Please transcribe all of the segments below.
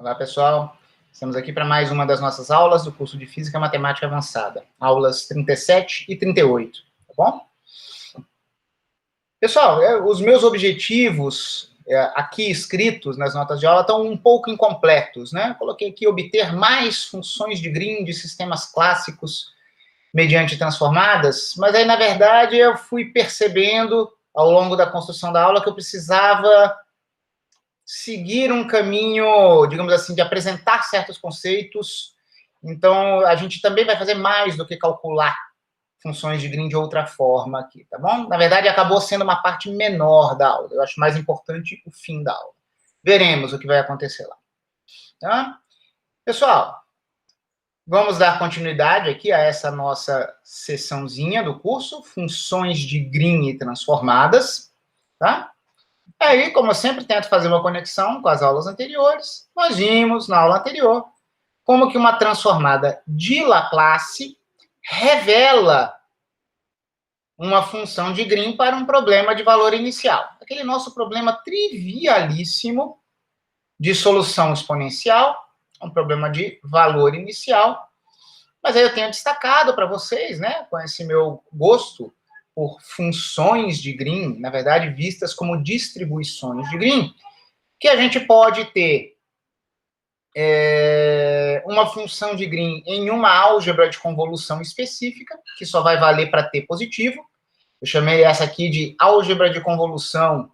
Olá, pessoal. Estamos aqui para mais uma das nossas aulas do curso de Física e Matemática Avançada. Aulas 37 e 38, tá bom? Pessoal, os meus objetivos aqui escritos nas notas de aula estão um pouco incompletos, né? Coloquei aqui obter mais funções de Green de sistemas clássicos mediante transformadas, mas aí, na verdade, eu fui percebendo ao longo da construção da aula que eu precisava seguir um caminho, digamos assim, de apresentar certos conceitos. Então, a gente também vai fazer mais do que calcular funções de Green de outra forma aqui, tá bom? Na verdade, acabou sendo uma parte menor da aula. Eu acho mais importante o fim da aula. Veremos o que vai acontecer lá. Tá? Pessoal, vamos dar continuidade aqui a essa nossa sessãozinha do curso, funções de Green e transformadas, tá? Aí, como eu sempre tento fazer uma conexão com as aulas anteriores, nós vimos na aula anterior como que uma transformada de Laplace revela uma função de Green para um problema de valor inicial. Aquele nosso problema trivialíssimo de solução exponencial, um problema de valor inicial. Mas aí eu tenho destacado para vocês, né, com esse meu gosto por funções de Green, na verdade, vistas como distribuições de Green, que a gente pode ter uma função de Green em uma álgebra de convolução específica, que só vai valer para t positivo. Eu chamei essa aqui de álgebra de convolução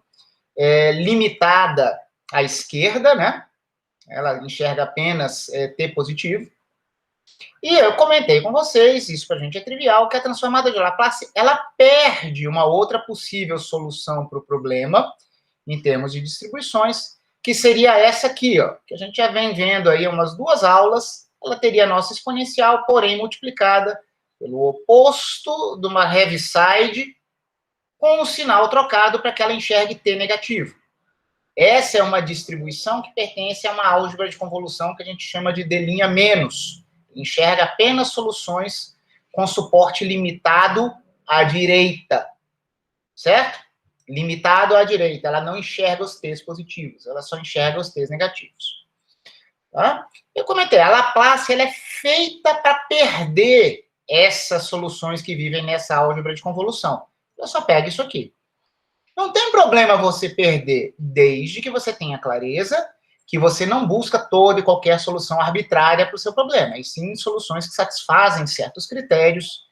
limitada à esquerda, né? Ela enxerga apenas t positivo. E eu comentei com vocês, isso para a gente é trivial, que a transformada de Laplace, ela perde uma outra possível solução para o problema, em termos de distribuições, que seria essa aqui, ó, que a gente já vem vendo aí umas duas aulas. Ela teria a nossa exponencial, porém multiplicada pelo oposto de uma Heaviside, com o sinal trocado para que ela enxergue t negativo. Essa é uma distribuição que pertence a uma álgebra de convolução que a gente chama de D' menos. Enxerga apenas soluções com suporte limitado à direita, certo? Limitado à direita. Ela não enxerga os t's positivos, ela só enxerga os t's negativos. Tá? Eu comentei, a Laplace ela é feita para perder essas soluções que vivem nessa álgebra de convolução. Eu só pego isso aqui. Não tem problema você perder, desde que você tenha clareza que você não busca toda e qualquer solução arbitrária para o seu problema, e sim soluções que satisfazem certos critérios,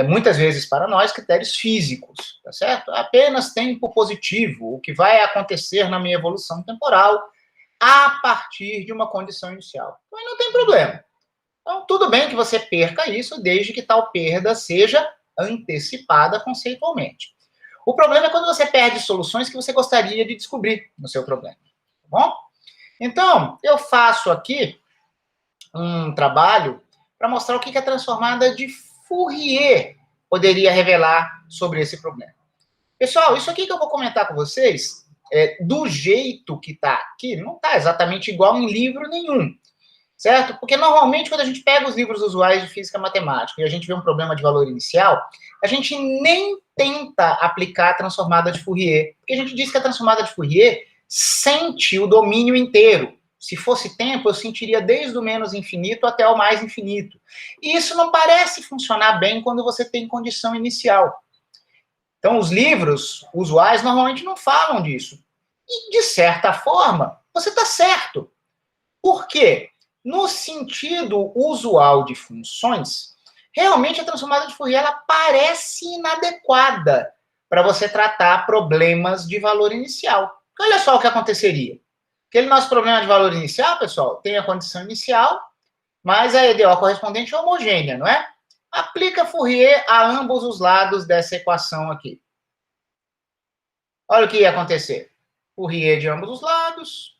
muitas vezes para nós, critérios físicos, tá certo? Apenas tempo positivo, o que vai acontecer na minha evolução temporal a partir de uma condição inicial. Então, não tem problema. Então, tudo bem que você perca isso, desde que tal perda seja antecipada conceitualmente. O problema é quando você perde soluções que você gostaria de descobrir no seu problema, tá bom? Então, eu faço aqui um trabalho para mostrar o que a transformada de Fourier poderia revelar sobre esse problema. Pessoal, isso aqui que eu vou comentar com vocês, do jeito que está aqui, não está exatamente igual em livro nenhum, certo? Porque, normalmente, quando a gente pega os livros usuais de física e matemática e a gente vê um problema de valor inicial, a gente nem tenta aplicar a transformada de Fourier, porque a gente diz que a transformada de Fourier sente o domínio inteiro. Se fosse tempo, eu sentiria desde o menos infinito até o mais infinito. E isso não parece funcionar bem quando você tem condição inicial. Então, os livros usuais normalmente não falam disso. E, de certa forma, você está certo. Por quê? No sentido usual de funções, realmente a transformada de Fourier ela parece inadequada para você tratar problemas de valor inicial. Olha só o que aconteceria. Aquele nosso problema de valor inicial, pessoal, tem a condição inicial, mas a EDO correspondente é homogênea, não é? Aplica Fourier a ambos os lados dessa equação aqui. Olha o que ia acontecer. Fourier de ambos os lados.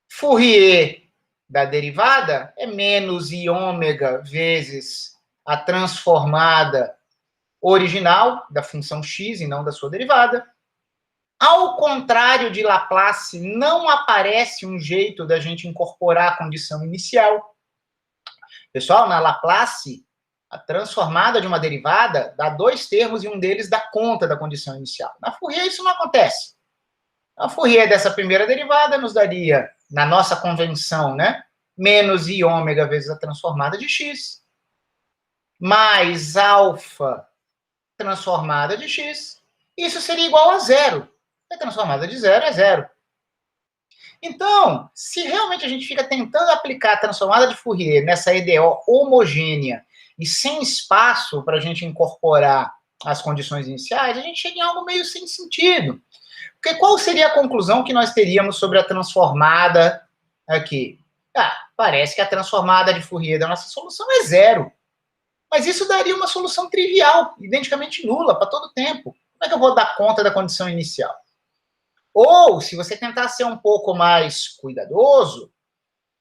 Fourier da derivada é menos i ômega vezes a transformada original da função x e não da sua derivada. Ao contrário de Laplace, não aparece um jeito da gente incorporar a condição inicial. Pessoal, na Laplace, a transformada de uma derivada dá dois termos e um deles dá conta da condição inicial. Na Fourier, isso não acontece. A Fourier dessa primeira derivada nos daria na nossa convenção, né? Menos I ômega vezes a transformada de x, mais alfa transformada de x, isso seria igual a zero. A transformada de zero é zero. Então, se realmente a gente fica tentando aplicar a transformada de Fourier nessa EDO homogênea e sem espaço para a gente incorporar as condições iniciais, a gente chega em algo meio sem sentido. Porque qual seria a conclusão que nós teríamos sobre a transformada aqui? Parece que a transformada de Fourier da nossa solução é zero. Mas isso daria uma solução trivial, identicamente nula, para todo tempo. Como é que eu vou dar conta da condição inicial? Ou, se você tentar ser um pouco mais cuidadoso,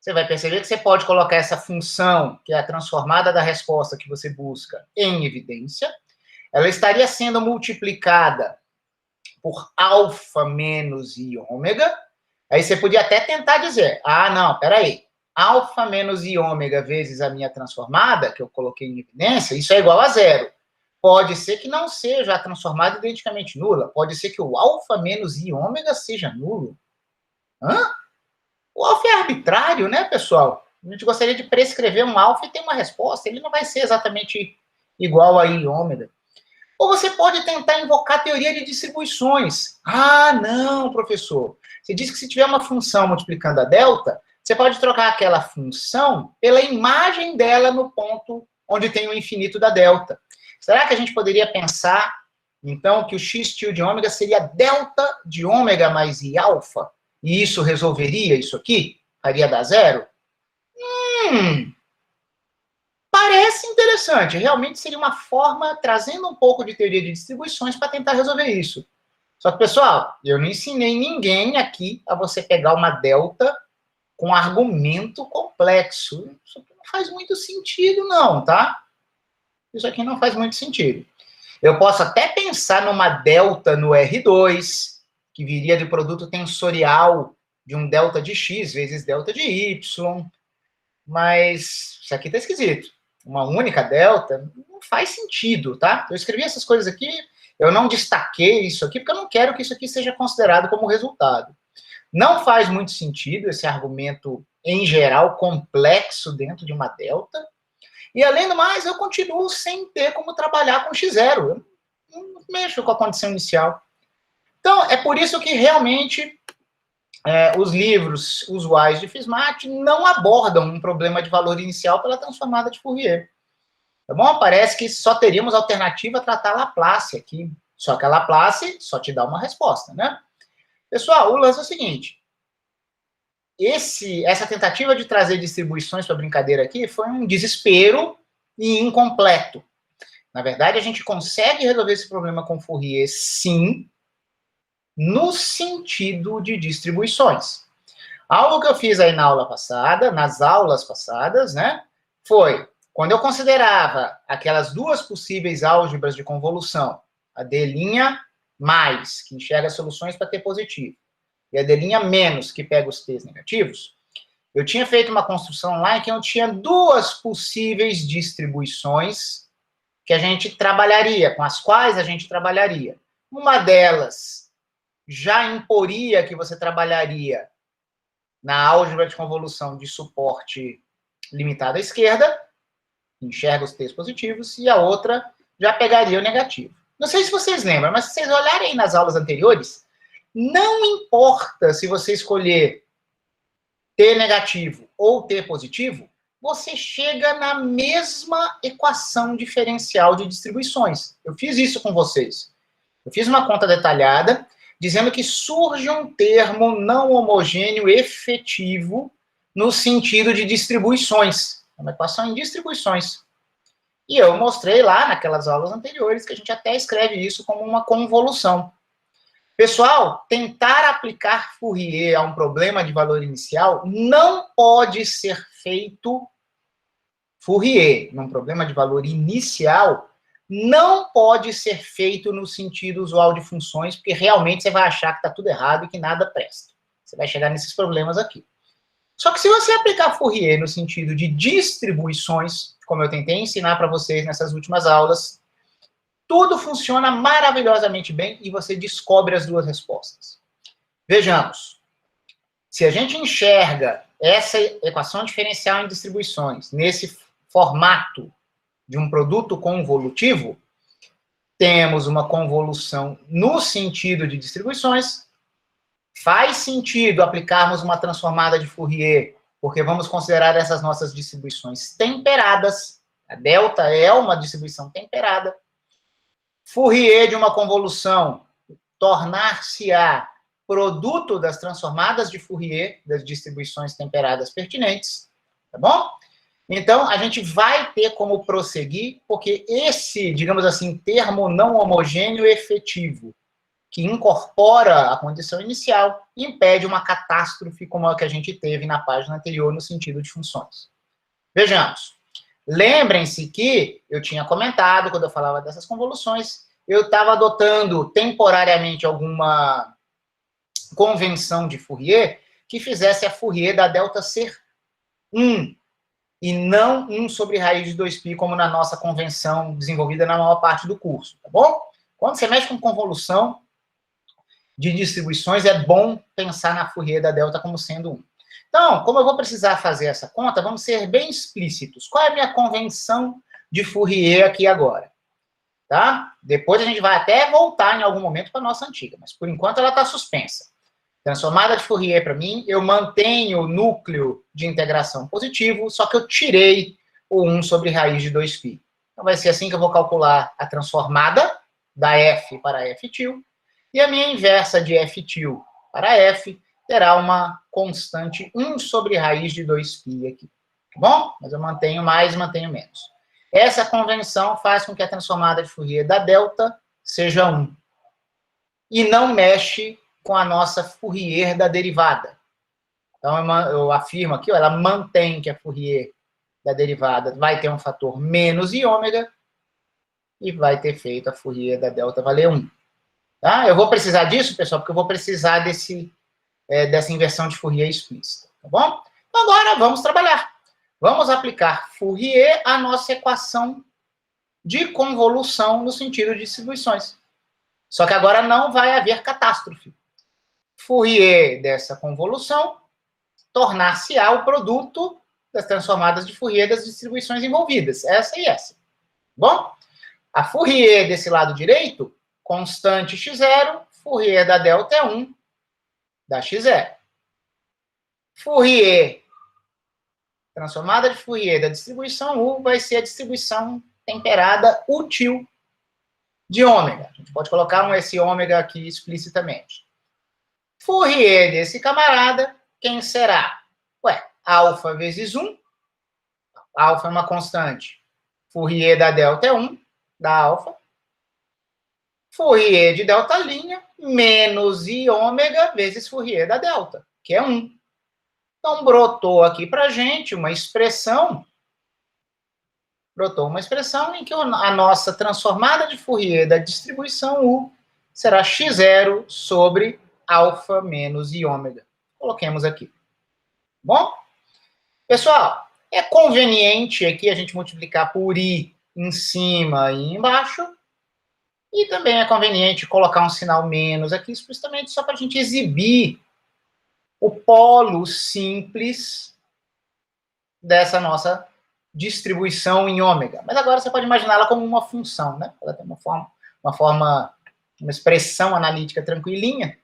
você vai perceber que você pode colocar essa função, que é a transformada da resposta que você busca, em evidência. Ela estaria sendo multiplicada por alfa menos I ômega. Aí você podia até tentar dizer, não, peraí, alfa menos I ômega vezes a minha transformada, que eu coloquei em evidência, isso é igual a zero. Pode ser que não seja a transformada identicamente nula. Pode ser que o alfa menos I ômega seja nulo. O alfa é arbitrário, né, pessoal? A gente gostaria de prescrever um alfa e ter uma resposta. Ele não vai ser exatamente igual a I ômega. Ou você pode tentar invocar a teoria de distribuições. Não, professor. Você disse que se tiver uma função multiplicando a delta, você pode trocar aquela função pela imagem dela no ponto onde tem o infinito da delta. Será que a gente poderia pensar, então, que o x tilde ômega seria delta de ômega mais I alfa? E isso resolveria isso aqui? Faria dar zero? Parece interessante. Realmente seria uma forma, trazendo um pouco de teoria de distribuições para tentar resolver isso. Só que, pessoal, eu não ensinei ninguém aqui a você pegar uma delta com argumento complexo. Isso aqui não faz muito sentido, não, tá? Isso aqui não faz muito sentido. Eu posso até pensar numa delta no R2, que viria do produto tensorial de um delta de x vezes delta de y, mas isso aqui tá esquisito. Uma única delta não faz sentido, tá? Eu escrevi essas coisas aqui, eu não destaquei isso aqui, porque eu não quero que isso aqui seja considerado como resultado. Não faz muito sentido esse argumento, em geral, complexo dentro de uma delta. E, além do mais, eu continuo sem ter como trabalhar com x0. Eu não mexo com a condição inicial. Então, é por isso que, realmente, os livros usuais de FISMAT não abordam um problema de valor inicial pela transformada de Fourier. Tá bom? Parece que só teríamos alternativa a tratar Laplace aqui. Só que a Laplace só te dá uma resposta, né? Pessoal, o lance é o seguinte. Essa tentativa de trazer distribuições para a brincadeira aqui foi um desespero e incompleto. Na verdade, a gente consegue resolver esse problema com Fourier, sim, no sentido de distribuições. Algo que eu fiz aí na aula passada, nas aulas passadas, né, foi, quando eu considerava aquelas duas possíveis álgebras de convolução, a D' mais, que enxerga soluções para T positivo, e a D' menos, que pega os T's negativos, eu tinha feito uma construção lá em que eu tinha duas possíveis distribuições que a gente trabalharia, com as quais a gente trabalharia. Uma delas já imporia que você trabalharia na álgebra de convolução de suporte limitado à esquerda, enxerga os T's positivos, e a outra já pegaria o negativo. Não sei se vocês lembram, mas se vocês olharem nas aulas anteriores, não importa se você escolher T negativo ou T positivo, você chega na mesma equação diferencial de distribuições. Eu fiz isso com vocês. Eu fiz uma conta detalhada, dizendo que surge um termo não homogêneo efetivo no sentido de distribuições. É uma equação em distribuições. E eu mostrei lá, naquelas aulas anteriores, que a gente até escreve isso como uma convolução. Pessoal, tentar aplicar Fourier a um problema de valor inicial não pode ser feito Fourier num problema de valor inicial não pode ser feito no sentido usual de funções, porque realmente você vai achar que está tudo errado e que nada presta. Você vai chegar nesses problemas aqui. Só que se você aplicar Fourier no sentido de distribuições, como eu tentei ensinar para vocês nessas últimas aulas, tudo funciona maravilhosamente bem e você descobre as duas respostas. Vejamos. Se a gente enxerga essa equação diferencial em distribuições nesse formato de um produto convolutivo, temos uma convolução no sentido de distribuições. Faz sentido aplicarmos uma transformada de Fourier, porque vamos considerar essas nossas distribuições temperadas. A delta é uma distribuição temperada. Fourier de uma convolução tornar-se-á produto das transformadas de Fourier, das distribuições temperadas pertinentes, tá bom? Então, a gente vai ter como prosseguir, porque esse, digamos assim, termo não homogêneo efetivo, que incorpora a condição inicial, impede uma catástrofe como a que a gente teve na página anterior, no sentido de funções. Vejamos. Lembrem-se que eu tinha comentado, quando eu falava dessas convoluções, eu estava adotando temporariamente alguma convenção de Fourier que fizesse a Fourier da delta ser 1, e não 1 sobre raiz de 2π, como na nossa convenção desenvolvida na maior parte do curso, tá bom? Quando você mexe com convolução de distribuições, é bom pensar na Fourier da delta como sendo 1. Então, como eu vou precisar fazer essa conta, vamos ser bem explícitos. Qual é a minha convenção de Fourier aqui agora? Tá? Depois a gente vai até voltar em algum momento para a nossa antiga, mas por enquanto ela está suspensa. Transformada de Fourier, para mim, eu mantenho o núcleo de integração positivo, só que eu tirei o 1 sobre raiz de 2π. Então vai ser assim que eu vou calcular a transformada da f para f til, e a minha inversa de f til para f terá uma constante 1 sobre raiz de 2π aqui. Tá bom? Mas eu mantenho mais, mantenho menos. Essa convenção faz com que a transformada de Fourier da delta seja 1. E não mexe com a nossa Fourier da derivada. Então, eu afirmo aqui, ó, ela mantém que a Fourier da derivada vai ter um fator menos i ômega e vai ter feito a Fourier da delta valer 1. Tá? Eu vou precisar disso, pessoal, porque eu vou precisar dessa inversão de Fourier explícita. Tá bom? Então, agora vamos trabalhar. Vamos aplicar Fourier à nossa equação de convolução no sentido de distribuições. Só que agora não vai haver catástrofe. Fourier dessa convolução tornar-se-á o produto das transformadas de Fourier das distribuições envolvidas, essa e essa. Bom, a Fourier desse lado direito, constante x0, Fourier da delta é 1 da x0. Fourier, transformada de Fourier da distribuição U, vai ser a distribuição temperada útil de ômega. A gente pode colocar esse ômega aqui explicitamente. Fourier desse camarada, quem será? Ué, alfa vezes 1. Alfa é uma constante. Fourier da delta é 1, da alfa. Fourier de delta linha, menos i ômega vezes Fourier da delta, que é 1. Então, brotou aqui para a gente uma expressão. Brotou uma expressão em que a nossa transformada de Fourier da distribuição U será x0 sobre alfa menos i ômega. Coloquemos aqui. Bom? Pessoal, é conveniente aqui a gente multiplicar por i em cima e embaixo. E também é conveniente colocar um sinal menos aqui, explicitamente só para a gente exibir o polo simples dessa nossa distribuição em ômega. Mas agora você pode imaginá-la como uma função, né? Ela tem uma expressão analítica tranquilinha,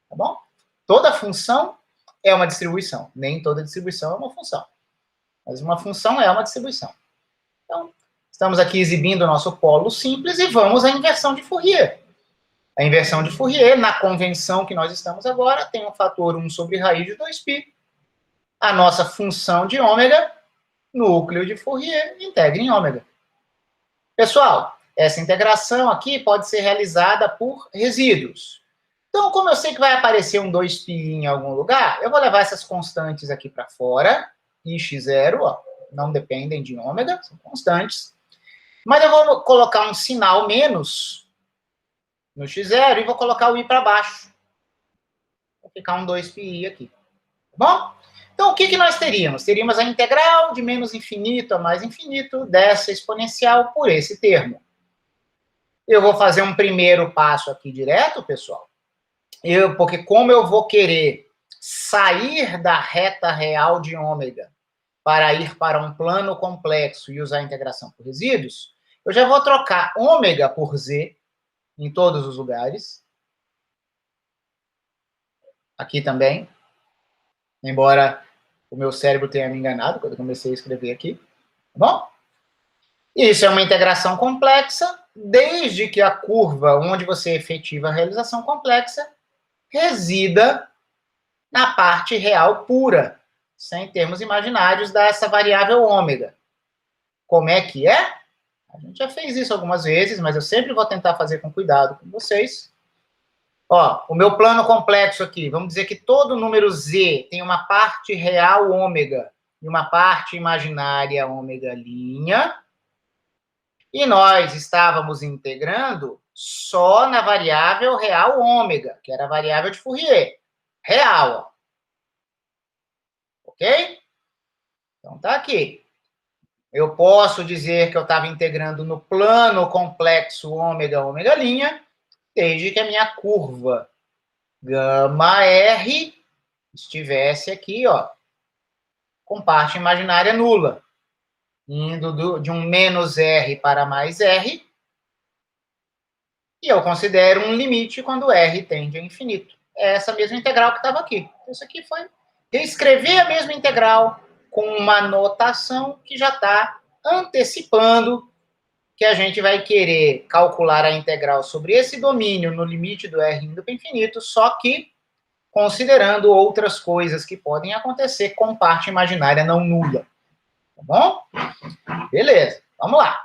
tá bom? Toda função é uma distribuição. Nem toda distribuição é uma função. Mas uma função é uma distribuição. Então, estamos aqui exibindo o nosso polo simples e vamos à inversão de Fourier. A inversão de Fourier, na convenção que nós estamos agora, tem um fator 1 sobre raiz de 2π. A nossa função de ômega, núcleo de Fourier, integra em ômega. Pessoal, essa integração aqui pode ser realizada por resíduos. Então, como eu sei que vai aparecer um 2π em algum lugar, eu vou levar essas constantes aqui para fora, i x0, ó, não dependem de ômega, são constantes. Mas eu vou colocar um sinal menos no x0 e vou colocar o i para baixo. Vai ficar um 2πi aqui. Tá bom? Então, o que nós teríamos? Teríamos a integral de menos infinito a mais infinito dessa exponencial por esse termo. Eu vou fazer um primeiro passo aqui direto, pessoal. Porque como eu vou querer sair da reta real de ômega para ir para um plano complexo e usar a integração por resíduos, eu já vou trocar ômega por z em todos os lugares. Aqui também, embora o meu cérebro tenha me enganado quando eu comecei a escrever aqui, tá bom? Isso é uma integração complexa, desde que a curva onde você efetiva a realização complexa resida na parte real pura, sem termos imaginários dessa variável ômega. Como é que é? A gente já fez isso algumas vezes, mas eu sempre vou tentar fazer com cuidado com vocês. Ó, o meu plano complexo aqui, vamos dizer que todo número z tem uma parte real ômega e uma parte imaginária ômega', e nós estávamos integrando só na variável real ômega, que era a variável de Fourier. Real, ó. Ok? Então tá aqui. Eu posso dizer que eu estava integrando no plano complexo ômega, ômega', desde que a minha curva gama R estivesse aqui, ó, com parte imaginária nula, indo de um menos R para mais R, e eu considero um limite quando R tende a infinito. É essa mesma integral que estava aqui. Isso aqui foi reescrever a mesma integral com uma notação que já está antecipando que a gente vai querer calcular a integral sobre esse domínio no limite do R indo para infinito, só que considerando outras coisas que podem acontecer com parte imaginária não nula. Tá bom? Beleza, vamos lá.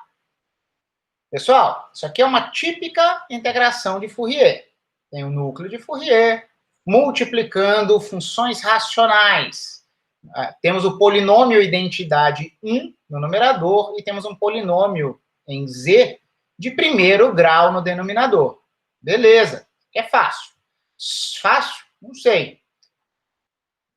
Pessoal, isso aqui é uma típica integração de Fourier. Tem o núcleo de Fourier multiplicando funções racionais. Temos o polinômio identidade 1 no numerador e temos um polinômio em z de primeiro grau no denominador. Beleza, é fácil. Fácil? Não sei.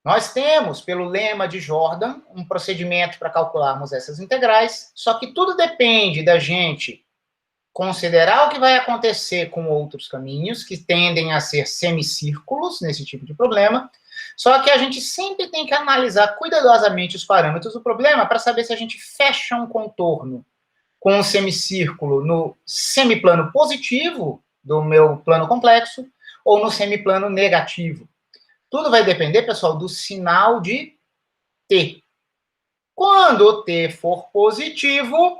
Nós temos, pelo lema de Jordan, um procedimento para calcularmos essas integrais, só que tudo depende da gente considerar o que vai acontecer com outros caminhos, que tendem a ser semicírculos nesse tipo de problema, só que a gente sempre tem que analisar cuidadosamente os parâmetros do problema para saber se a gente fecha um contorno com um semicírculo no semiplano positivo do meu plano complexo ou no semiplano negativo. Tudo vai depender, pessoal, do sinal de t. Quando o t for positivo,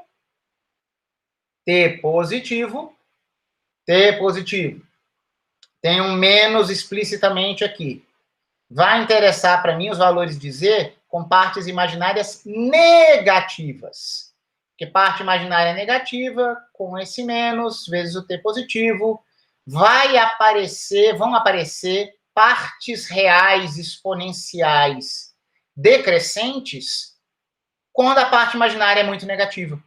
T positivo, tem um menos explicitamente aqui. Vai interessar para mim os valores de z com partes imaginárias negativas. Porque parte imaginária negativa, com esse menos, vezes o t positivo, vão aparecer partes reais exponenciais decrescentes quando a parte imaginária é muito negativa.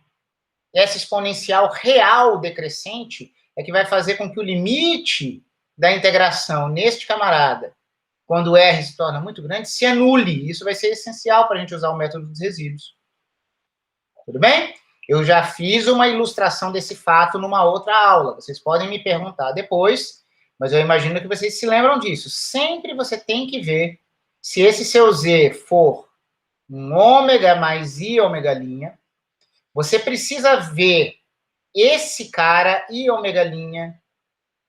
Essa exponencial real decrescente é que vai fazer com que o limite da integração neste camarada, quando o R se torna muito grande, se anule. Isso vai ser essencial para a gente usar o método dos resíduos. Tudo bem? Eu já fiz uma ilustração desse fato numa outra aula. Vocês podem me perguntar depois, mas eu imagino que vocês se lembram disso. Sempre você tem que ver se esse seu Z for um ômega mais I ômega', você precisa ver esse cara, I ômega',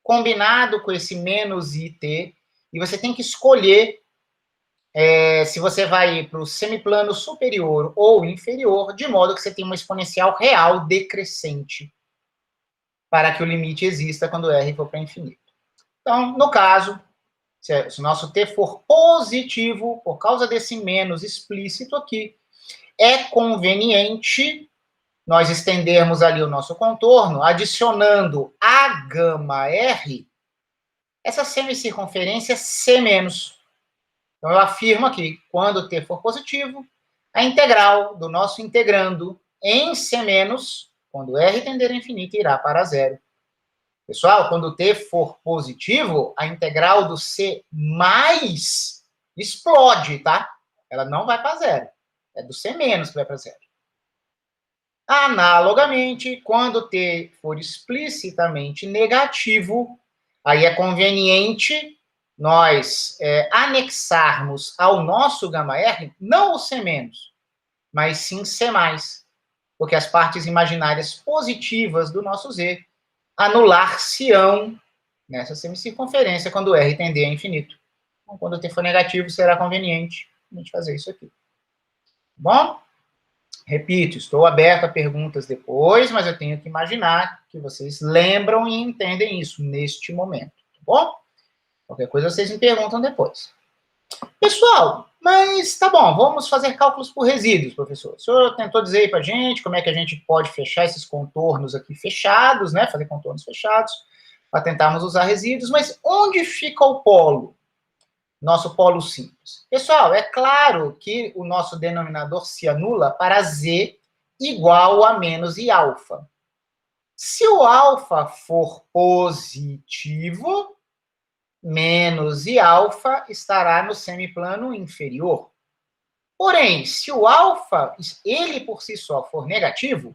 combinado com esse menos IT, e você tem que escolher se você vai ir para o semiplano superior ou inferior, de modo que você tenha uma exponencial real decrescente, para que o limite exista quando R for para infinito. Então, no caso, se o nosso T for positivo, por causa desse menos explícito aqui, é conveniente nós estendermos ali o nosso contorno, adicionando a gama R, essa semicircunferência C-. Então, eu afirmo aqui, quando t for positivo, a integral do nosso integrando em C-, quando R tender a infinito, irá para zero. Pessoal, quando t for positivo, a integral do C+ explode, tá? Ela não vai para zero. É do C- que vai para zero. Analogamente, quando t for explicitamente negativo, aí é conveniente nós anexarmos ao nosso γr não o C-, mas sim C+, porque as partes imaginárias positivas do nosso Z anular-se-ão nessa semicircunferência quando R tender a infinito. Então, quando o T for negativo, será conveniente a gente fazer isso aqui. Bom? Repito, estou aberto a perguntas depois, mas eu tenho que imaginar que vocês lembram e entendem isso neste momento, tá bom? Qualquer coisa vocês me perguntam depois. Pessoal, mas tá bom, vamos fazer cálculos por resíduos, professor. O senhor tentou dizer aí pra gente como é que a gente pode fechar esses contornos aqui fechados, né? Fazer contornos fechados, para tentarmos usar resíduos, mas onde fica o polo? Nosso polo simples. Pessoal, é claro que o nosso denominador se anula para Z igual a menos I alfa. Se o alfa for positivo, menos I alfa estará no semiplano inferior. Porém, se o alfa, ele por si só, for negativo,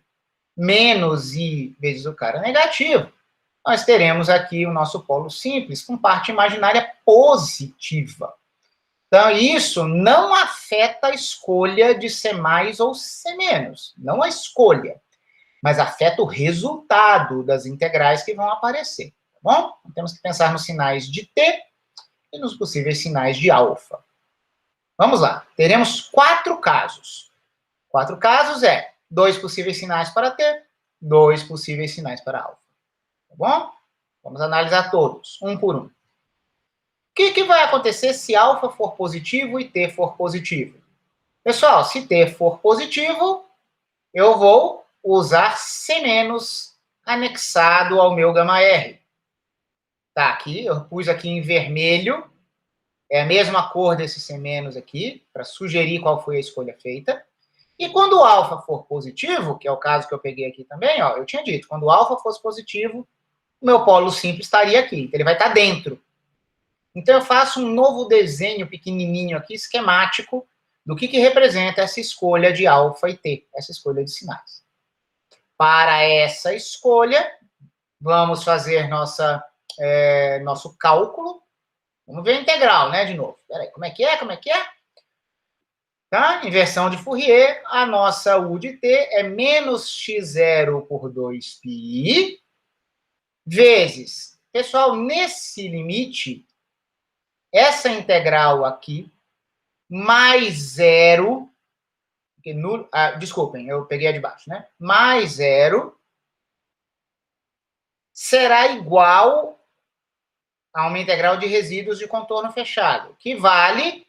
menos I vezes o cara negativo, nós teremos aqui o nosso polo simples com parte imaginária positiva. Então, isso não afeta a escolha de C+ ou C-, não a escolha, mas afeta o resultado das integrais que vão aparecer, tá bom? Então, temos que pensar nos sinais de T e nos possíveis sinais de alfa. Vamos lá, teremos 4 casos. 4 casos 2 possíveis sinais para T, 2 possíveis sinais para alfa. Tá bom? Vamos analisar todos, um por um. O que vai acontecer se alfa for positivo e T for positivo? Pessoal, se T for positivo, eu vou usar C- anexado ao meu γr. Tá, aqui, eu pus aqui em vermelho, é a mesma cor desse C- aqui, para sugerir qual foi a escolha feita. E quando o alfa for positivo, que é o caso que eu peguei aqui também, ó, eu tinha dito, quando o alfa fosse positivo, o meu polo simples estaria aqui, então ele vai estar dentro. Então eu faço um novo desenho pequenininho aqui, esquemático, do que representa essa escolha de alfa e T, essa escolha de sinais. Para essa escolha, vamos fazer nosso cálculo. Vamos ver a integral, né, de novo. Peraí, como é que é? Tá? Inversão de Fourier, a nossa U de T é menos x0 por 2π, vezes, pessoal, nesse limite, essa integral aqui, mais zero, desculpem, eu peguei a de baixo, né? Mais zero, será igual a uma integral de resíduos de contorno fechado, que vale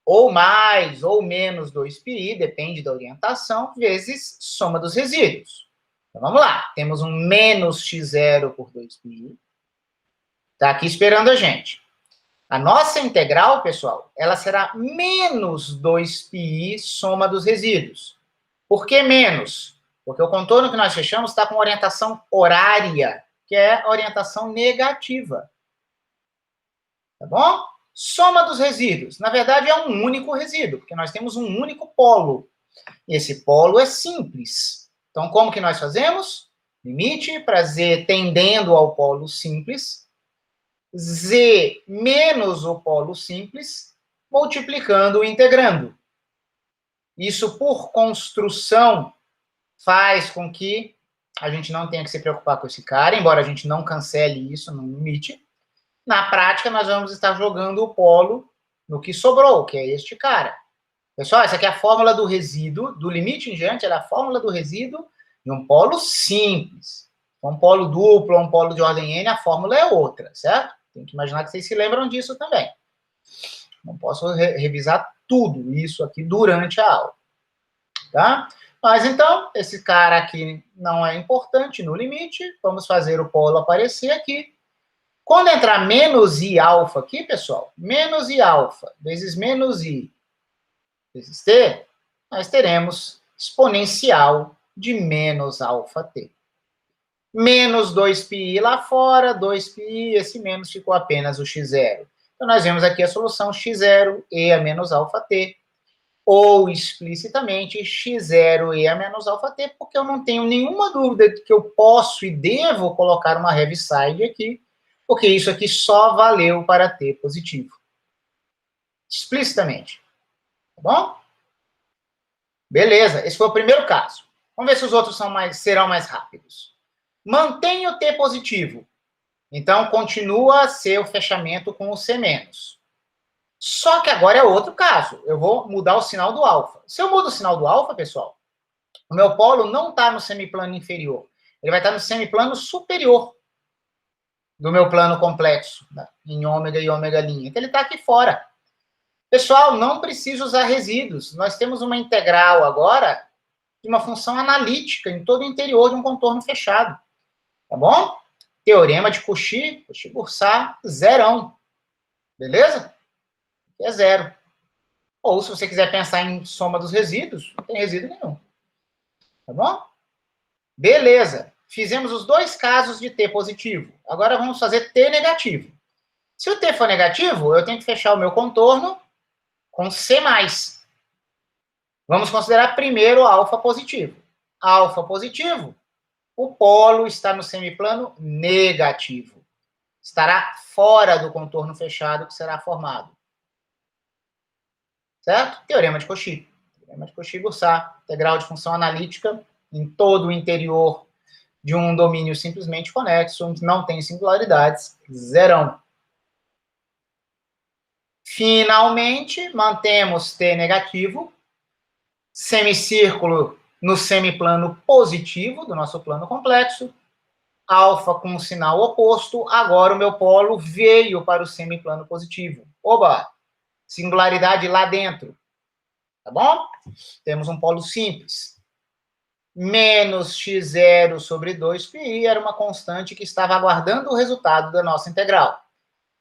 ou mais ou menos 2π, depende da orientação, vezes soma dos resíduos. Então, vamos lá. Temos um menos x0 por 2π. Está aqui esperando a gente. A nossa integral, pessoal, ela será menos 2π soma dos resíduos. Por que menos? Porque o contorno que nós fechamos está com orientação horária, que é a orientação negativa. Tá bom? Soma dos resíduos. Na verdade, é um único resíduo, porque nós temos um único polo. E esse polo é simples. Então, como que nós fazemos? Limite para Z tendendo ao polo simples, Z menos o polo simples, multiplicando o integrando. Isso, por construção, faz com que a gente não tenha que se preocupar com esse cara, embora a gente não cancele isso no limite. Na prática, nós vamos estar jogando o polo no que sobrou, que é este cara. Pessoal, essa aqui é a fórmula do resíduo, do limite em diante, ela é a fórmula do resíduo de um polo simples. Um polo duplo, um polo de ordem n, a fórmula é outra, certo? Tem que imaginar que vocês se lembram disso também. Não posso revisar tudo isso aqui durante a aula, tá? Mas então, esse cara aqui não é importante no limite, vamos fazer o polo aparecer aqui. Quando entrar menos I alfa aqui, pessoal, menos I alfa vezes menos I vezes T, nós teremos exponencial de menos alfa T. Menos 2π lá fora, 2π, esse menos ficou apenas o x0. Então, nós vemos aqui a solução x0 e a menos alfa T, ou explicitamente x0 e a menos alfa T, porque eu não tenho nenhuma dúvida de que eu posso e devo colocar uma heaviside aqui, porque isso aqui só valeu para T positivo. Explicitamente. Tá bom? Beleza, esse foi o primeiro caso. Vamos ver se os outros serão mais rápidos. Mantém o T positivo. Então, continua a ser o fechamento com o C-. Só que agora é outro caso. Eu vou mudar o sinal do alfa. Se eu mudo o sinal do alfa, pessoal, o meu polo não está no semiplano inferior. Ele vai estar no semiplano superior do meu plano complexo, né, em ômega e ômega linha. Então, ele está aqui fora. Pessoal, não precisa usar resíduos. Nós temos uma integral agora de uma função analítica em todo o interior de um contorno fechado. Tá bom? Teorema de Cauchy, Cauchy-Bourssat, zerão. Beleza? É zero. Ou, se você quiser pensar em soma dos resíduos, não tem resíduo nenhum. Tá bom? Beleza. Fizemos os dois casos de T positivo. Agora vamos fazer T negativo. Se o T for negativo, eu tenho que fechar o meu contorno com C+. Vamos considerar primeiro o alfa positivo. Alfa positivo, o polo está no semiplano negativo. Estará fora do contorno fechado que será formado. Certo? Teorema de Cauchy. Teorema de Cauchy-Bourssat. Integral de função analítica em todo o interior de um domínio simplesmente conexo, onde não tem singularidades, zerão. Finalmente, mantemos T negativo, semicírculo no semiplano positivo do nosso plano complexo, alfa com um sinal oposto, agora o meu polo veio para o semiplano positivo. Oba! Singularidade lá dentro. Tá bom? Temos um polo simples. Menos x0 sobre 2πi era uma constante que estava aguardando o resultado da nossa integral.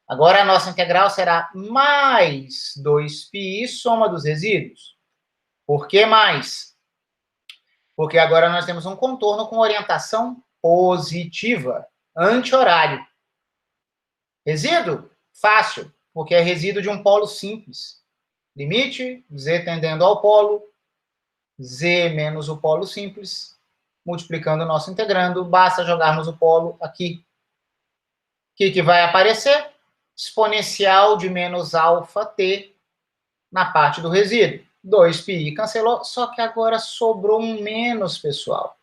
Agora a nossa integral será mais 2πi soma dos resíduos. Por que mais? Porque agora nós temos um contorno com orientação positiva, anti-horário. Resíduo? Fácil, porque é resíduo de um polo simples. Limite, z tendendo ao polo, z menos o polo simples, multiplicando o nosso integrando, basta jogarmos o polo aqui. O que vai aparecer? Exponencial de menos alfa t na parte do resíduo. 2πi cancelou, só que agora sobrou um menos, pessoal.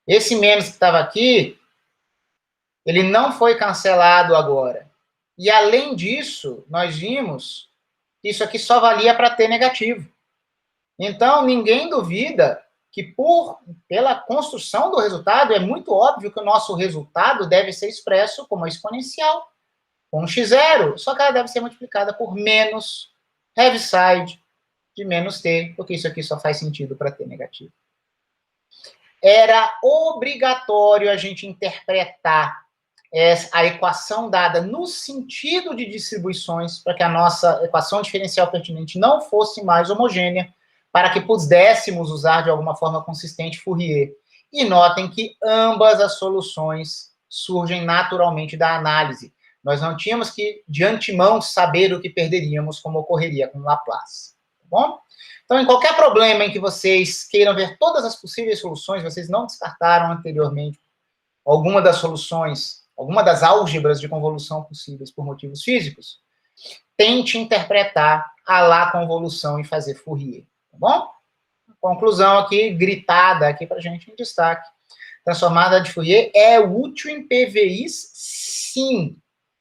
Esse menos que estava aqui, ele não foi cancelado agora. E, além disso, nós vimos que isso aqui só valia para t negativo. Então, ninguém duvida que, pela construção do resultado, é muito óbvio que o nosso resultado deve ser expresso como exponencial, com x0, só que ela deve ser multiplicada por menos heaviside de menos t, porque isso aqui só faz sentido para t negativo. Era obrigatório a gente interpretar a equação dada no sentido de distribuições para que a nossa equação diferencial pertinente não fosse mais homogênea, para que pudéssemos usar de alguma forma consistente Fourier. E notem que ambas as soluções surgem naturalmente da análise. Nós não tínhamos que, de antemão, saber o que perderíamos, como ocorreria com Laplace. Tá bom? Então, em qualquer problema em que vocês queiram ver todas as possíveis soluções, vocês não descartaram anteriormente alguma das soluções, alguma das álgebras de convolução possíveis por motivos físicos, tente interpretar a lá convolução e fazer Fourier. Tá bom? Conclusão aqui, gritada aqui para a gente em destaque. Transformada de Fourier é útil em PVIs, sim,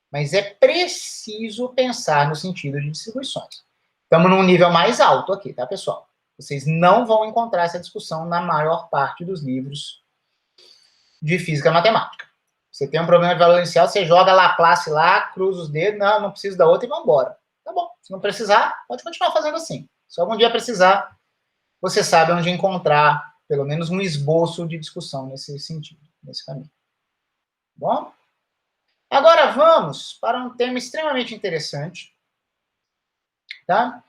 mas é preciso pensar no sentido de distribuições. Estamos num nível mais alto aqui, tá, pessoal? Vocês não vão encontrar essa discussão na maior parte dos livros de física matemática. Você tem um problema de valor inicial, você joga Laplace lá, cruza os dedos, não preciso da outra e vamos embora. Tá bom, se não precisar, pode continuar fazendo assim. Se algum dia precisar, você sabe onde encontrar, pelo menos, um esboço de discussão nesse sentido, nesse caminho. Tá bom? Agora vamos para um tema extremamente interessante, tá?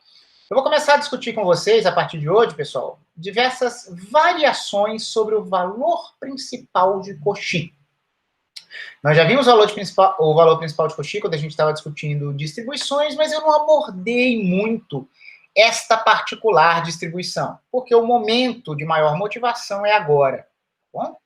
Eu vou começar a discutir com vocês, a partir de hoje, pessoal, diversas variações sobre o valor principal de Cauchy. Nós já vimos o valor principal de Cauchy quando a gente estava discutindo distribuições, mas eu não abordei muito esta particular distribuição, porque o momento de maior motivação é agora. Tá bom?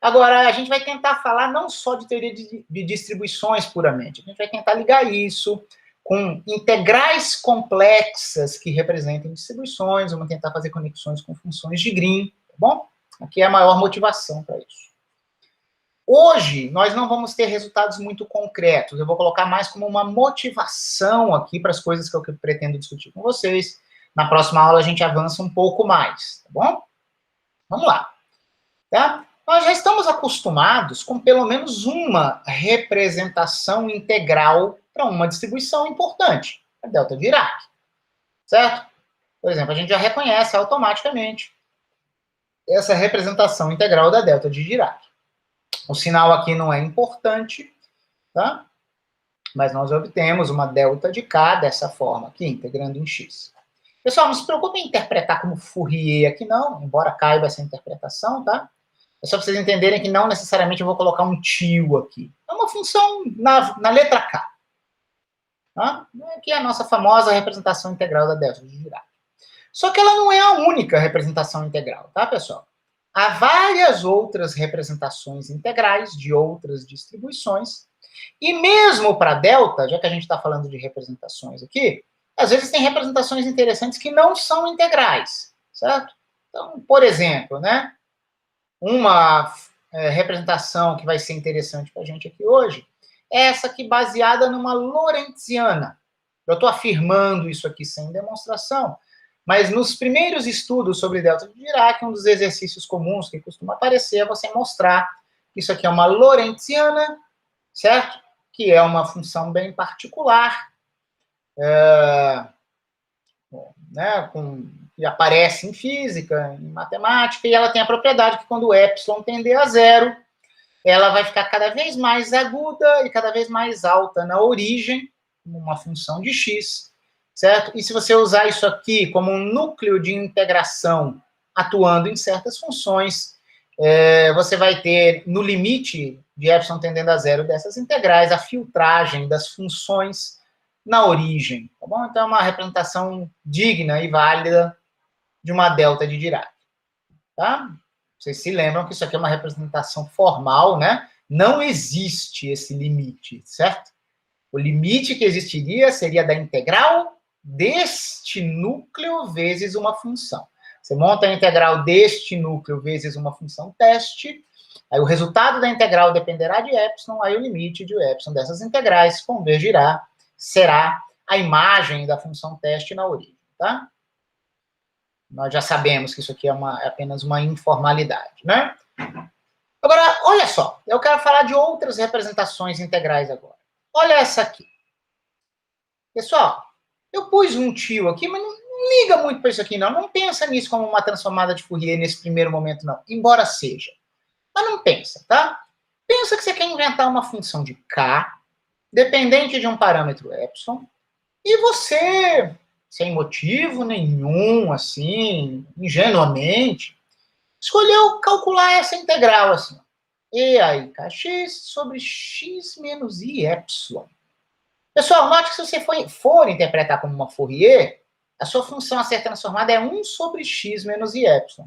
Agora, a gente vai tentar falar não só de teoria de distribuições puramente, a gente vai tentar ligar isso com integrais complexas que representem distribuições, vamos tentar fazer conexões com funções de Green, tá bom? Aqui é a maior motivação para isso. Hoje, nós não vamos ter resultados muito concretos, eu vou colocar mais como uma motivação aqui para as coisas que eu pretendo discutir com vocês. Na próxima aula, a gente avança um pouco mais, tá bom? Vamos lá, tá? Nós já estamos acostumados com pelo menos uma representação integral para uma distribuição importante, a delta de Dirac, certo? Por exemplo, a gente já reconhece automaticamente essa representação integral da delta de Dirac. O sinal aqui não é importante, tá? Mas nós obtemos uma delta de K dessa forma aqui, integrando em X. Pessoal, não se preocupe em interpretar como Fourier aqui não, embora caiba essa interpretação, tá? É só para vocês entenderem que não necessariamente eu vou colocar um tio aqui. É uma função na letra K. Tá? Aqui é a nossa famosa representação integral da delta de Dirac. Só que ela não é a única representação integral, tá, pessoal? Há várias outras representações integrais de outras distribuições. E mesmo para delta, já que a gente está falando de representações aqui, às vezes tem representações interessantes que não são integrais, certo? Então, por exemplo, né? Uma representação que vai ser interessante para a gente aqui hoje é essa aqui baseada numa lorentziana. Eu estou afirmando isso aqui sem demonstração, mas nos primeiros estudos sobre delta de Dirac, um dos exercícios comuns que costuma aparecer é você mostrar que isso aqui é uma lorentziana, certo? Que é uma função bem particular, né, que aparece em física, em matemática, e ela tem a propriedade que quando o epsilon tender a zero, ela vai ficar cada vez mais aguda e cada vez mais alta na origem, como uma função de x, certo? E se você usar isso aqui como um núcleo de integração atuando em certas funções, você vai ter, no limite de epsilon tendendo a zero dessas integrais, a filtragem das funções na origem, tá bom? Então, é uma representação digna e válida de uma delta de Dirac, tá? Vocês se lembram que isso aqui é uma representação formal, né? Não existe esse limite, certo? O limite que existiria seria da integral deste núcleo vezes uma função. Você monta a integral deste núcleo vezes uma função teste, aí o resultado da integral dependerá de epsilon, aí o limite de epsilon dessas integrais convergirá, será a imagem da função teste na origem, tá? Nós já sabemos que isso aqui é apenas uma informalidade, né? Agora, olha só, eu quero falar de outras representações integrais agora. Olha essa aqui. Pessoal, eu pus um tio aqui, mas não liga muito para isso aqui, não. Não pensa nisso como uma transformada de Fourier nesse primeiro momento, não. Embora seja. Mas não pensa, tá? Pensa que você quer inventar uma função de K, dependente de um parâmetro epsilon, e você, sem motivo nenhum, assim, ingenuamente, escolheu calcular essa integral, assim. E aí, kx sobre x menos i epsilon. Pessoal, note que se você for interpretar como uma Fourier, a sua função a ser transformada é 1 sobre x menos i epsilon.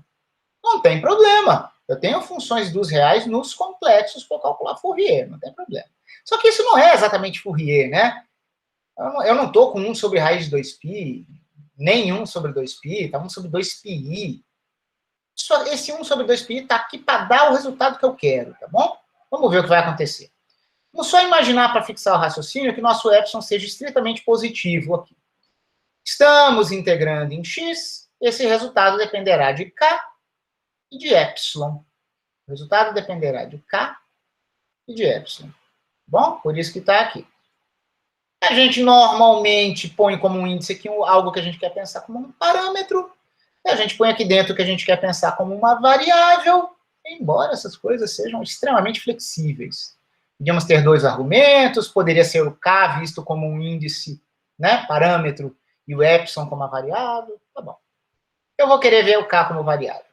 Não tem problema. Eu tenho funções dos reais nos complexos para calcular Fourier, não tem problema. Só que isso não é exatamente Fourier, né? Eu não estou com 1 sobre raiz de 2π, nem 1 sobre 2π, está 1 sobre 2πi. Esse 1 sobre 2πi está aqui para dar o resultado que eu quero, tá bom? Vamos ver o que vai acontecer. Vamos só imaginar, para fixar o raciocínio, que nosso epsilon seja estritamente positivo aqui. Estamos integrando em x, esse resultado dependerá de k e de epsilon. O resultado dependerá de k e de epsilon. Bom, por isso que está aqui. A gente normalmente põe como um índice aqui algo que a gente quer pensar como um parâmetro, e a gente põe aqui dentro o que a gente quer pensar como uma variável, embora essas coisas sejam extremamente flexíveis. Podíamos ter dois argumentos, poderia ser o k visto como um índice, né, parâmetro, e o epsilon como a variável, tá bom. Eu vou querer ver o k como variável.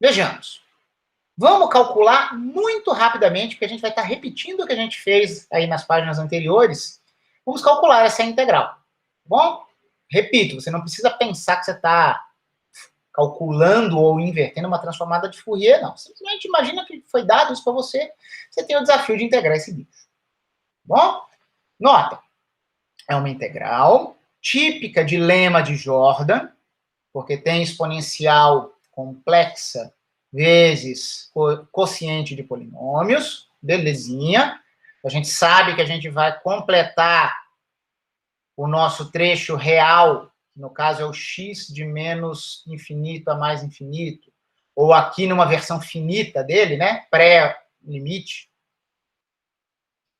Vejamos. Vamos calcular muito rapidamente, porque a gente vai estar repetindo o que a gente fez aí nas páginas anteriores. Vamos calcular essa integral, tá bom? Repito, você não precisa pensar que você está calculando ou invertendo uma transformada de Fourier, não. Simplesmente imagina que foi dado isso para você, você tem o desafio de integrar esse bicho. Bom? Nota, é uma integral típica de lema de Jordan, porque tem exponencial complexa vezes quociente de polinômios, belezinha. A gente sabe que a gente vai completar o nosso trecho real, que no caso é o x de menos infinito a mais infinito, ou aqui numa versão finita dele, né, pré-limite,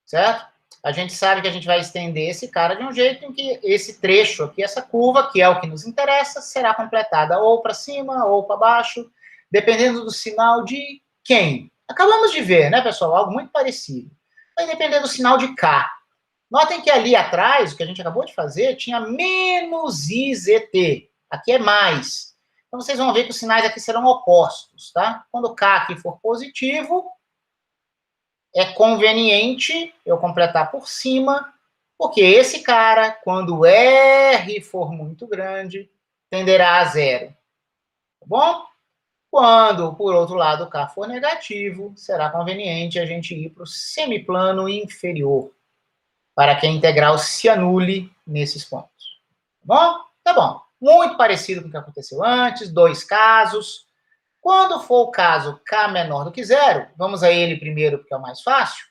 certo? A gente sabe que a gente vai estender esse cara de um jeito em que esse trecho aqui, essa curva, que é o que nos interessa, será completada ou para cima ou para baixo, dependendo do sinal de quem. Acabamos de ver, né, pessoal? Algo muito parecido. Vai depender do sinal de K. Notem que ali atrás, o que a gente acabou de fazer, tinha menos IZT. Aqui é mais. Então, vocês vão ver que os sinais aqui serão opostos, tá? Quando o K aqui for positivo, é conveniente eu completar por cima, porque esse cara, quando R for muito grande, tenderá a zero. Tá bom? Quando, por outro lado, o K for negativo, será conveniente a gente ir para o semiplano inferior, para que a integral se anule nesses pontos. Tá bom? Tá bom. Muito parecido com o que aconteceu antes, dois casos. Quando for o caso K menor do que zero, vamos a ele primeiro, porque é o mais fácil.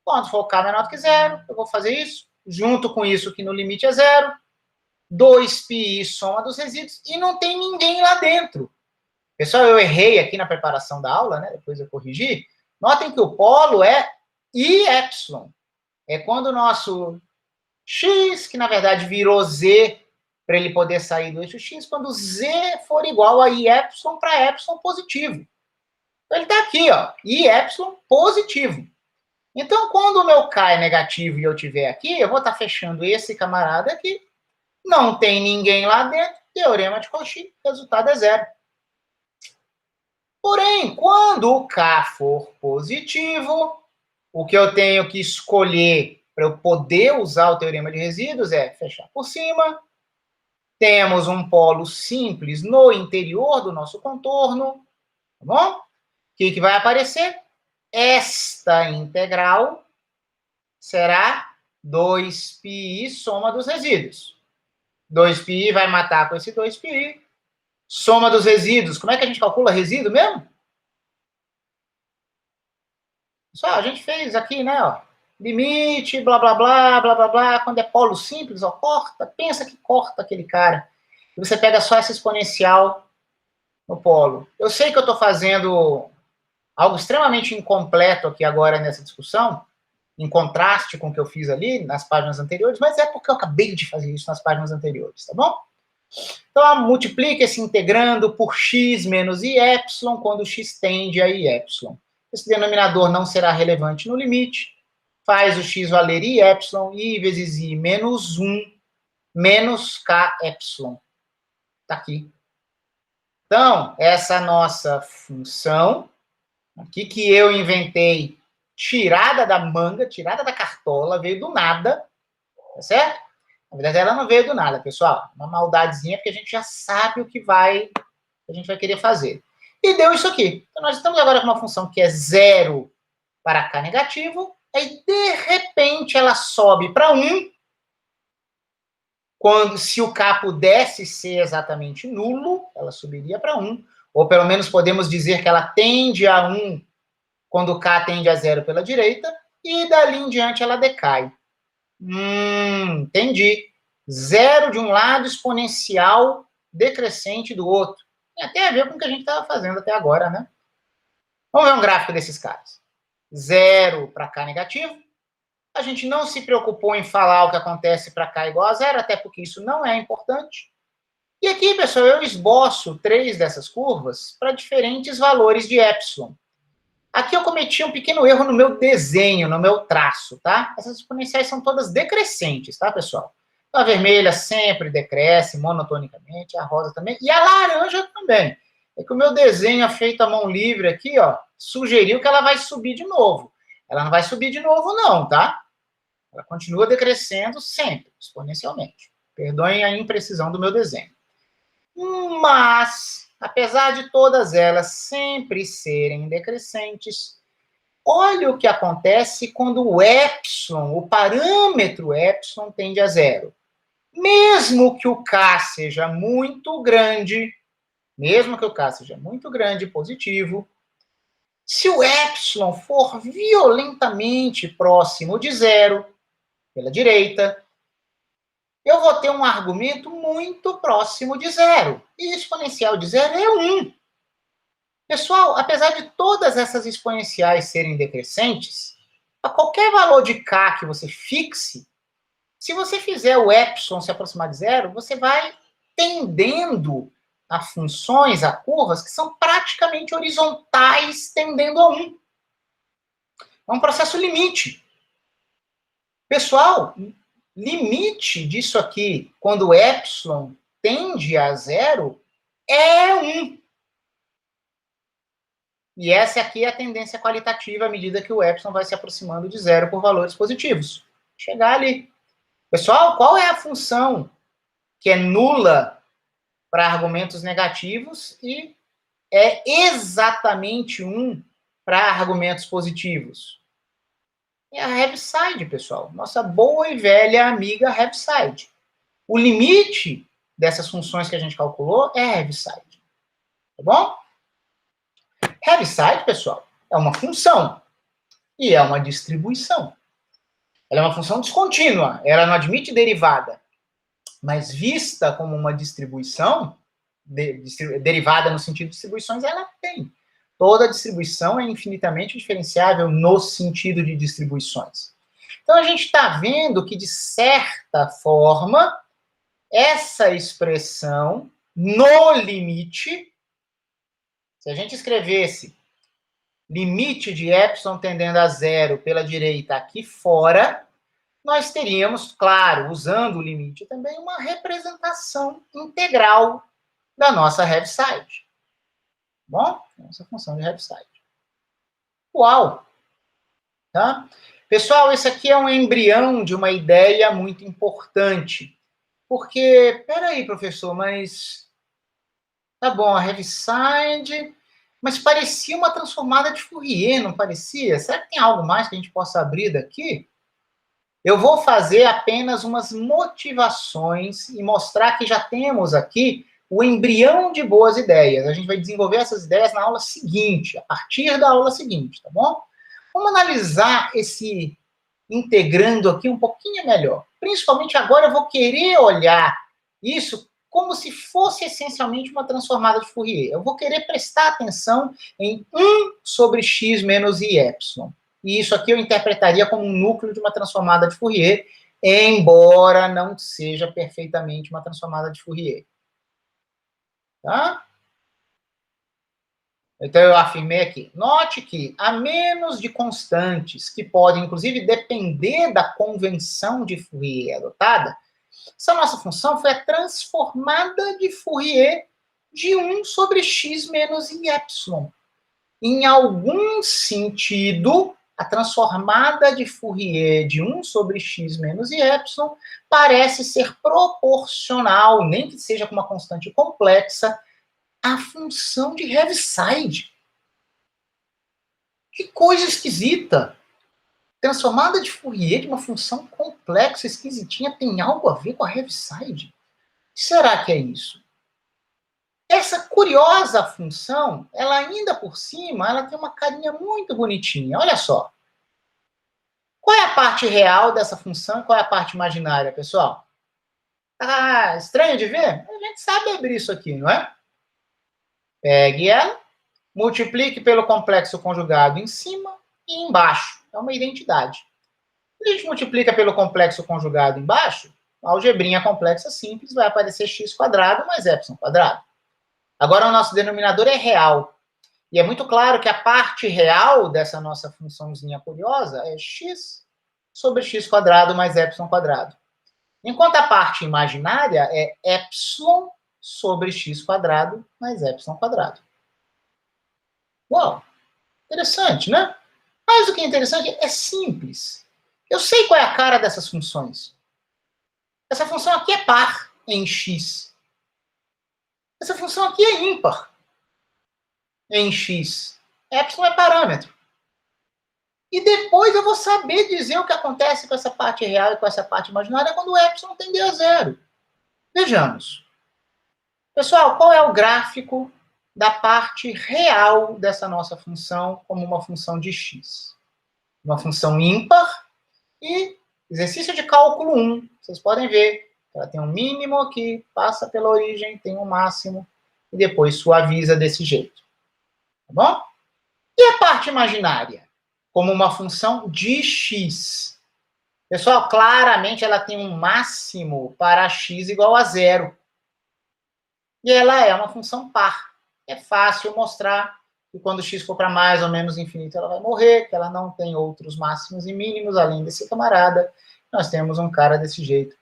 Quando for K menor do que zero, eu vou fazer isso. Junto com isso, que no limite é zero. 2πi soma dos resíduos. E não tem ninguém lá dentro. Pessoal, eu errei aqui na preparação da aula, né? Depois eu corrigi. Notem que o polo é I epsilon. É quando o nosso x, que na verdade virou z, para ele poder sair do eixo x, quando z for igual a I epsilon para epsilon positivo. Então, ele está aqui, ó, I epsilon positivo. Então, quando o meu K é negativo e eu estiver aqui, eu vou estar fechando esse camarada aqui. Não tem ninguém lá dentro. Teorema de Cauchy, resultado é zero. Porém, quando o K for positivo, o que eu tenho que escolher para eu poder usar o teorema de resíduos é fechar por cima. Temos um polo simples no interior do nosso contorno. Tá bom? O que vai aparecer? Esta integral será 2πi soma dos resíduos. 2πi vai matar com esse 2πi. Soma dos resíduos. Como é que a gente calcula resíduo mesmo? Só a gente fez aqui, né? Ó, limite, blá, blá, blá, blá, blá, blá. Quando é polo simples, ó, corta. Pensa que corta aquele cara. E você pega só essa exponencial no polo. Eu sei que eu estou fazendo algo extremamente incompleto aqui agora nessa discussão, em contraste com o que eu fiz ali nas páginas anteriores, mas é porque eu acabei de fazer isso nas páginas anteriores, tá bom? Então, multiplica esse integrando por x menos i epsilon, quando x tende a i epsilon. Esse denominador não será relevante no limite, faz o x valer i epsilon, i vezes i menos 1, menos k epsilon. Está aqui. Então, essa nossa função, aqui que eu inventei, tirada da manga, tirada da cartola, veio do nada, tá certo? Na verdade, ela não veio do nada, pessoal. Uma maldadezinha, porque a gente já sabe o que a gente vai querer fazer. E deu isso aqui. Então, nós estamos agora com uma função que é zero para k negativo, aí, de repente, ela sobe para 1, quando, se o k pudesse ser exatamente nulo, ela subiria para 1, ou pelo menos podemos dizer que ela tende a 1 quando o k tende a 0 pela direita, e dali em diante ela decai. Entendi. Zero de um lado, exponencial decrescente do outro. Tem até a ver com o que a gente estava fazendo até agora, né? Vamos ver um gráfico desses caras. Zero para k negativo. A gente não se preocupou em falar o que acontece para k igual a zero, até porque isso não é importante. E aqui, pessoal, eu esboço 3 dessas curvas para diferentes valores de epsilon. Aqui eu cometi um pequeno erro no meu desenho, no meu traço, tá? Essas exponenciais são todas decrescentes, tá, pessoal? A vermelha sempre decresce monotonicamente, a rosa também, e a laranja também. É que o meu desenho é feito à mão livre aqui, ó, sugeriu que ela vai subir de novo. Ela não vai subir de novo, não, tá? Ela continua decrescendo sempre, exponencialmente. Perdoem a imprecisão do meu desenho. Mas apesar de todas elas sempre serem decrescentes, olha o que acontece quando o epsilon, o parâmetro epsilon, tende a zero. Mesmo que o K seja muito grande, mesmo que o K seja muito grande, positivo, se o epsilon for violentamente próximo de zero, pela direita, eu vou ter um argumento muito próximo de zero. E o exponencial de zero é 1. Pessoal, apesar de todas essas exponenciais serem decrescentes, a qualquer valor de k que você fixe, se você fizer o epsilon se aproximar de zero, você vai tendendo a funções, a curvas, que são praticamente horizontais, tendendo a 1. É um processo limite. Pessoal, limite disso aqui, quando o epsilon tende a zero, é 1. E essa aqui é a tendência qualitativa à medida que o epsilon vai se aproximando de zero por valores positivos. Chegar ali. Pessoal, qual é a função que é nula para argumentos negativos e é exatamente 1 para argumentos positivos? É a Heaviside, pessoal. Nossa boa e velha amiga Heaviside. O limite dessas funções que a gente calculou é Heaviside. Tá bom? Heaviside, pessoal, é uma função e é uma distribuição. Ela é uma função descontínua, ela não admite derivada, mas vista como uma distribuição, derivada no sentido de distribuições, ela tem. Toda distribuição é infinitamente diferenciável no sentido de distribuições. Então, a gente está vendo que, de certa forma, essa expressão, no limite, se a gente escrevesse limite de epsilon tendendo a zero pela direita aqui fora, nós teríamos, claro, usando o limite também, uma representação integral da nossa Heaviside. Bom, essa função de Heaviside. Uau! Tá? Pessoal, esse aqui é um embrião de uma ideia muito importante. Porque, peraí, professor, mas tá bom, a Heaviside, mas parecia uma transformada de Fourier, não parecia? Será que tem algo mais que a gente possa abrir daqui? Eu vou fazer apenas umas motivações e mostrar que já temos aqui o embrião de boas ideias. A gente vai desenvolver essas ideias na aula seguinte, a partir da aula seguinte, tá bom? Vamos analisar esse integrando aqui um pouquinho melhor. Principalmente agora eu vou querer olhar isso como se fosse essencialmente uma transformada de Fourier. Eu vou querer prestar atenção em 1 sobre x menos i epsilon. E isso aqui eu interpretaria como um núcleo de uma transformada de Fourier, embora não seja perfeitamente uma transformada de Fourier. Tá? Então, eu afirmei aqui. Note que, a menos de constantes, que podem, inclusive, depender da convenção de Fourier adotada, essa nossa função foi a transformada de Fourier de 1 sobre x menos i epsilon. Em algum sentido, a transformada de Fourier de 1 sobre x menos i epsilon parece ser proporcional, nem que seja com uma constante complexa, à função de Heaviside. Que coisa esquisita! Transformada de Fourier de uma função complexa, esquisitinha, tem algo a ver com a Heaviside? Será que é isso? Essa curiosa função, ela ainda por cima, ela tem uma carinha muito bonitinha. Olha só. Qual é a parte real dessa função e qual é a parte imaginária, pessoal? Ah, estranho de ver? A gente sabe abrir isso aqui, não é? Pegue ela, multiplique pelo complexo conjugado em cima e embaixo. É uma identidade. Se a gente multiplica pelo complexo conjugado embaixo, a algebrinha complexa simples vai aparecer x² mais epsilon². Agora, o nosso denominador é real. E é muito claro que a parte real dessa nossa funçãozinha curiosa é x sobre x² mais epsilon². Enquanto a parte imaginária é epsilon sobre x² mais epsilon². Uau! Interessante, né? Mas o que é interessante é simples. Eu sei qual é a cara dessas funções. Essa função aqui é par em x. Essa função aqui é ímpar em x. Epsilon é parâmetro. E depois eu vou saber dizer o que acontece com essa parte real e com essa parte imaginária quando o epsilon tender a zero. Vejamos. Pessoal, qual é o gráfico da parte real dessa nossa função como uma função de x? Uma função ímpar e exercício de cálculo 1. Vocês podem ver, ela tem um mínimo aqui, passa pela origem, tem um máximo, e depois suaviza desse jeito. Tá bom? E a parte imaginária? Como uma função de x. Pessoal, claramente ela tem um máximo para x igual a zero. E ela é uma função par. É fácil mostrar que quando x for para mais ou menos infinito, ela vai morrer, que ela não tem outros máximos e mínimos, além desse camarada. Nós temos um cara desse jeito.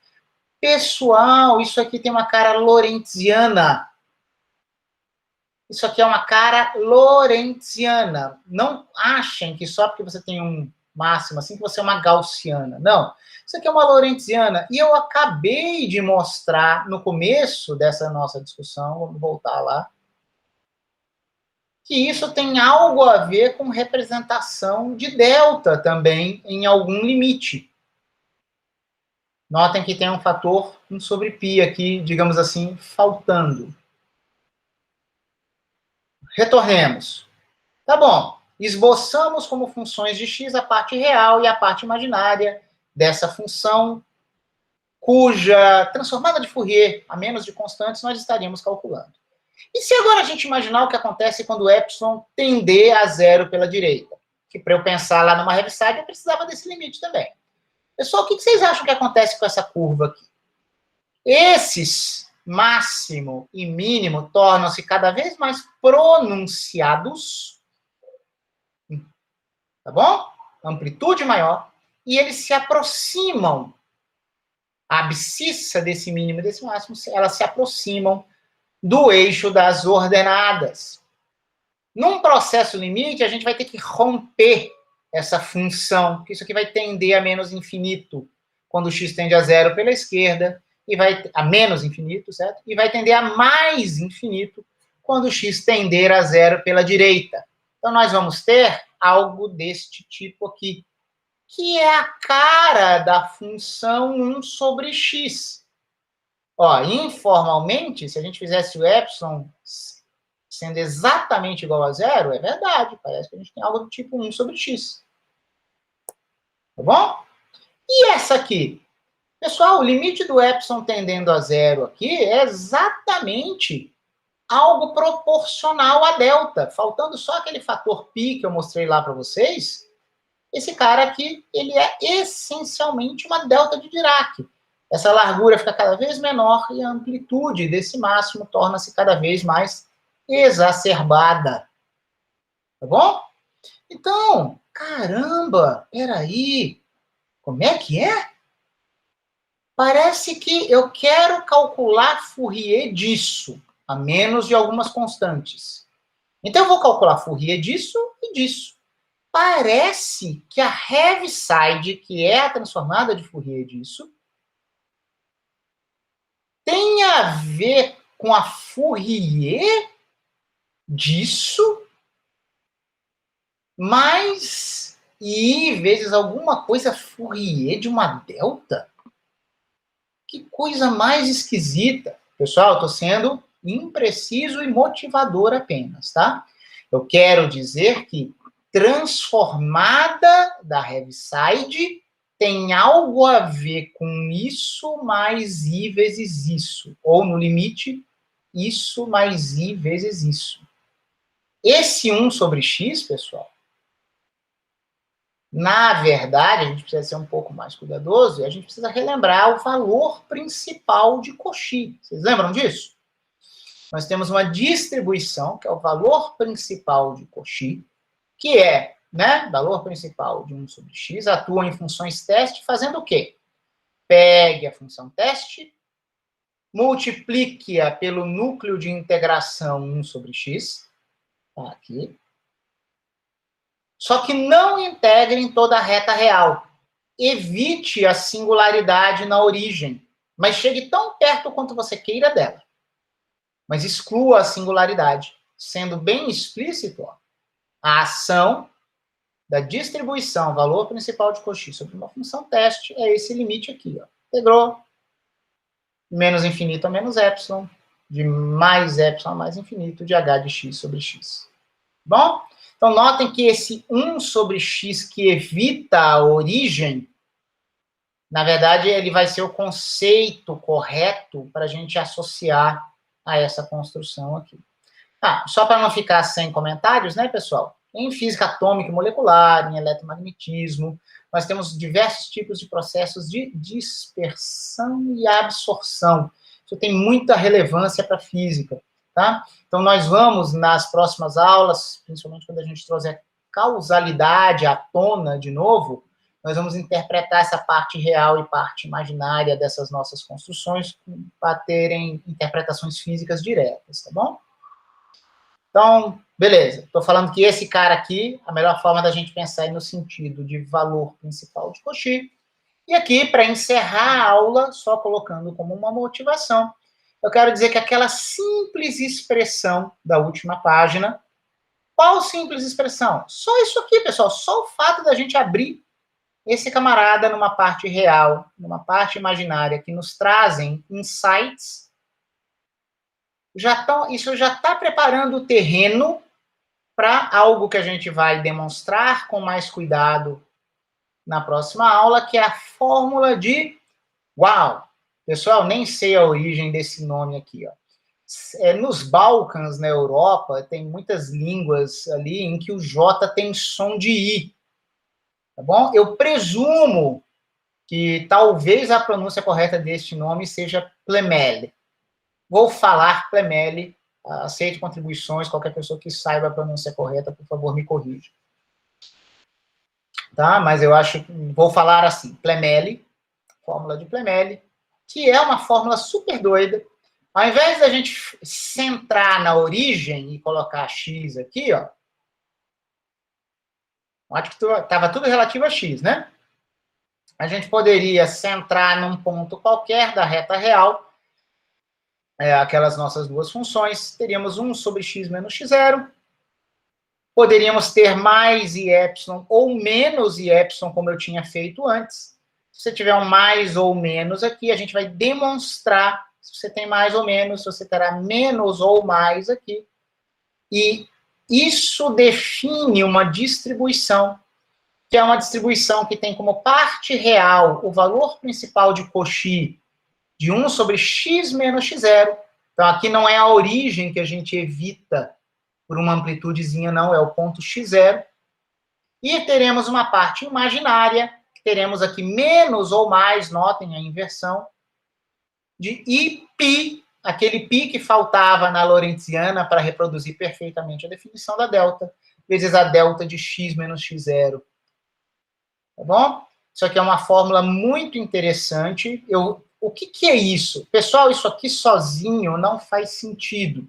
Pessoal, isso aqui tem uma cara lorentziana. Isso aqui é uma cara lorentziana. Não achem que só porque você tem um máximo assim que você é uma gaussiana. Não. Isso aqui é uma lorentziana. E eu acabei de mostrar no começo dessa nossa discussão, vamos voltar lá, que isso tem algo a ver com representação de delta também em algum limite. Notem que tem um fator 1 sobre π aqui, digamos assim, faltando. Retornemos. Tá bom. Esboçamos como funções de x a parte real e a parte imaginária dessa função, cuja transformada de Fourier a menos de constantes nós estaríamos calculando. E se agora a gente imaginar o que acontece quando o epsilon tender a zero pela direita? Que para eu pensar lá numa Heaviside eu precisava desse limite também. Pessoal, o que vocês acham que acontece com essa curva aqui? Esses máximo e mínimo tornam-se cada vez mais pronunciados, tá bom? Amplitude maior, e eles se aproximam. A abscissa desse mínimo e desse máximo, elas se aproximam do eixo das ordenadas. Num processo limite, a gente vai ter que romper essa função, porque isso aqui vai tender a menos infinito quando o x tende a zero pela esquerda, e vai a menos infinito, certo? E vai tender a mais infinito quando o x tender a zero pela direita. Então, nós vamos ter algo deste tipo aqui, que é a cara da função 1 sobre x. Ó, informalmente, se a gente fizesse o epsilon sendo exatamente igual a zero, é verdade, parece que a gente tem algo do tipo 1 sobre x. Tá bom? E essa aqui? Pessoal, o limite do epsilon tendendo a zero aqui é exatamente algo proporcional a delta, faltando só aquele fator π que eu mostrei lá para vocês. Esse cara aqui, ele é essencialmente uma delta de Dirac. Essa largura fica cada vez menor e a amplitude desse máximo torna-se cada vez mais exacerbada. Tá bom? Então, caramba, peraí, como é que é? Parece que eu quero calcular Fourier disso, a menos de algumas constantes. Então, eu vou calcular Fourier disso e disso. Parece que a Heaviside, que é a transformada de Fourier disso, tem a ver com a Fourier disso, mais I vezes alguma coisa Fourier de uma delta? Que coisa mais esquisita. Pessoal, estou sendo impreciso e motivador apenas, tá? Eu quero dizer que transformada da Heaviside tem algo a ver com isso mais I vezes isso. Ou, no limite, isso mais I vezes isso. Esse 1 sobre x, pessoal, na verdade, a gente precisa ser um pouco mais cuidadoso e a gente precisa relembrar o valor principal de Cauchy. Vocês lembram disso? Nós temos uma distribuição, que é o valor principal de Cauchy, que é, né, valor principal de 1 sobre x, atua em funções teste, fazendo o quê? Pegue a função teste, multiplique-a pelo núcleo de integração 1 sobre x, tá aqui, só que não integre em toda a reta real. Evite a singularidade na origem, mas chegue tão perto quanto você queira dela. mas exclua a singularidade, sendo bem explícito, ó, a ação da distribuição, valor principal de Cauchy sobre uma função teste, é esse limite aqui, ó. Integrou menos infinito a menos epsilon, de mais epsilon a mais infinito, de h de x sobre x. Bom? Então, notem que esse 1 sobre x que evita a origem, na verdade, ele vai ser o conceito correto para a gente associar a essa construção aqui. Só para não ficar sem comentários, né, pessoal? Em física atômica e molecular, em eletromagnetismo, nós temos diversos tipos de processos de dispersão e absorção. Isso tem muita relevância para a física, tá? Então, nós vamos, nas próximas aulas, principalmente quando a gente trouxer causalidade à tona de novo, nós vamos interpretar essa parte real e parte imaginária dessas nossas construções para terem interpretações físicas diretas, tá bom? Então, beleza. Estou falando que esse cara aqui, a melhor forma da gente pensar é no sentido de valor principal de Cauchy. E aqui, para encerrar a aula, só colocando como uma motivação, eu quero dizer que aquela simples expressão da última página, qual simples expressão? Só isso aqui, pessoal, só o fato da gente abrir esse camarada numa parte real, numa parte imaginária, que nos trazem insights, isso já está preparando o terreno para algo que a gente vai demonstrar com mais cuidado na próxima aula, que é a fórmula de Uau! Pessoal, nem sei a origem desse nome aqui, ó. Nos Balcãs, na Europa, tem muitas línguas ali em que o J tem som de I, tá bom? Eu presumo que talvez a pronúncia correta deste nome seja Plemele. Vou falar Plemele, aceito contribuições, qualquer pessoa que saiba a pronúncia correta, por favor, me corrija. Tá? Mas eu acho que vou falar assim, Plemele, fórmula de Plemele, que é uma fórmula super doida. Ao invés da gente centrar na origem e colocar x aqui, ó, acho que estava tudo relativo a x, né? A gente poderia centrar num ponto qualquer da reta real, aquelas nossas duas funções, teríamos 1 sobre x menos x0, poderíamos ter mais i epsilon ou menos i epsilon, como eu tinha feito antes. Se você tiver um mais ou menos aqui, a gente vai demonstrar se você tem mais ou menos, se você terá menos ou mais aqui. E isso define uma distribuição, que é uma distribuição que tem como parte real o valor principal de Cauchy de 1 sobre x menos x0. Então, aqui não é a origem que a gente evita por uma amplitudezinha, não, é o ponto x0. E teremos uma parte imaginária, teremos aqui menos ou mais, notem a inversão, de Iπ, aquele π que faltava na lorentziana para reproduzir perfeitamente a definição da delta, vezes a delta de x menos x0. Tá bom? Isso aqui é uma fórmula muito interessante. O que é isso? Pessoal, isso aqui sozinho não faz sentido.